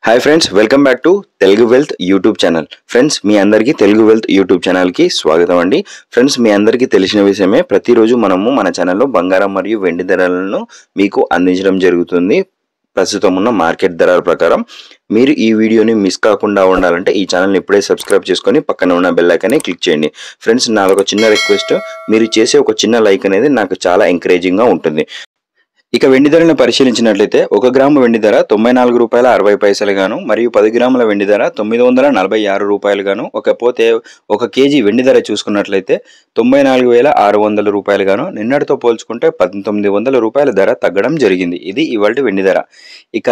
Hi friends, welcome back to Telugu wealth YouTube channel. Friends, మీ అందరికీ Telugu wealth YouTube ఛానల్కి స్వాగతం అండి. ఫ్రెండ్స్, మీ అందరికీ తెలిసిన విషయమే, ప్రతిరోజు మనము మన ఛానల్లో బంగారం మరియు వెండి ధరలను మీకు అందించడం జరుగుతుంది. ప్రస్తుతం ఉన్న మార్కెట్ ధరల ప్రకారం మీరు ఈ వీడియోని మిస్ కాకుండా ఉండాలంటే ఈ ఛానల్ని ఇప్పుడే సబ్స్క్రైబ్ చేసుకొని పక్కన ఉన్న బెల్ ఐకాన్ని క్లిక్ చేయండి. ఫ్రెండ్స్, నాదొక చిన్న రిక్వెస్ట్, మీరు చేసే ఒక చిన్న లైక్ అనేది నాకు చాలా ఎంకరేజింగ్గా ఉంటుంది. ఇక వెండి ధరను పరిశీలించినట్లయితే 1 గ్రాము వెండి ధర ₹94.60 గాను మరియు 10 గ్రాముల వెండి ధర ₹946 గాను, పోతే 1 కేజీ వెండి ధర చూసుకున్నట్లయితే ₹94,600 గాను నిన్నటితో పోల్చుకుంటే ₹1,900 ధర తగ్గడం జరిగింది. ఇది ఇవాల్టి వెండి ధర. ఇక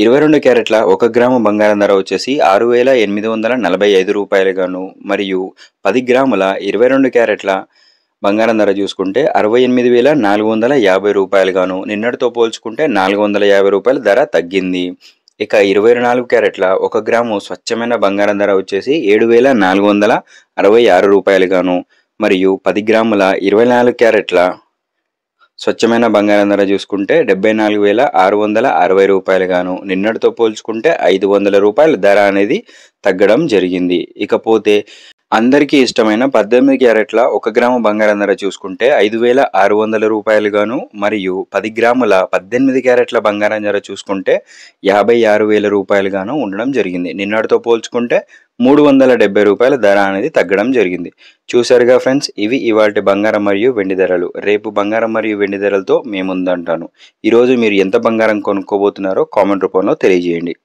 22 క్యారెట్ల 1 గ్రాము బంగారం ధర వచ్చేసి ₹6,845 గాను మరియు 10 గ్రాముల 22 క్యారెట్ల బంగారం ధర చూసుకుంటే ₹68,450 గాను నిన్నటితో పోల్చుకుంటే ₹450 ధర తగ్గింది. ఇక 24 క్యారెట్ల 1 గ్రాము స్వచ్ఛమైన బంగారం ధర వచ్చేసి ₹7,466 గాను మరియు 10 గ్రాముల 24 క్యారెట్ల స్వచ్ఛమైన బంగారం ధర చూసుకుంటే ₹74,660 గాను నిన్నటితో పోల్చుకుంటే ₹500 ధర అనేది తగ్గడం జరిగింది. ఇకపోతే అందరికీ ఇష్టమైన 18 క్యారెట్ల 1 గ్రాము బంగారం ధర చూసుకుంటే ₹5,600 గాను మరియు 10 గ్రాముల 18 క్యారెట్ల బంగారం ధర చూసుకుంటే ₹56,000 గాను ఉండడం జరిగింది. నిన్నటితో పోల్చుకుంటే ₹370 ధర అనేది తగ్గడం జరిగింది. చూశారుగా ఫ్రెండ్స్, ఇవి ఇవాల్టి బంగారం మరియు వెండి ధరలు. రేపు బంగారం మరియు వెండి ధరలతో మేము ముందంటాను. ఈరోజు మీరు ఎంత బంగారం కొనుక్కోబోతున్నారో కామెంట్ రూపంలో తెలియజేయండి.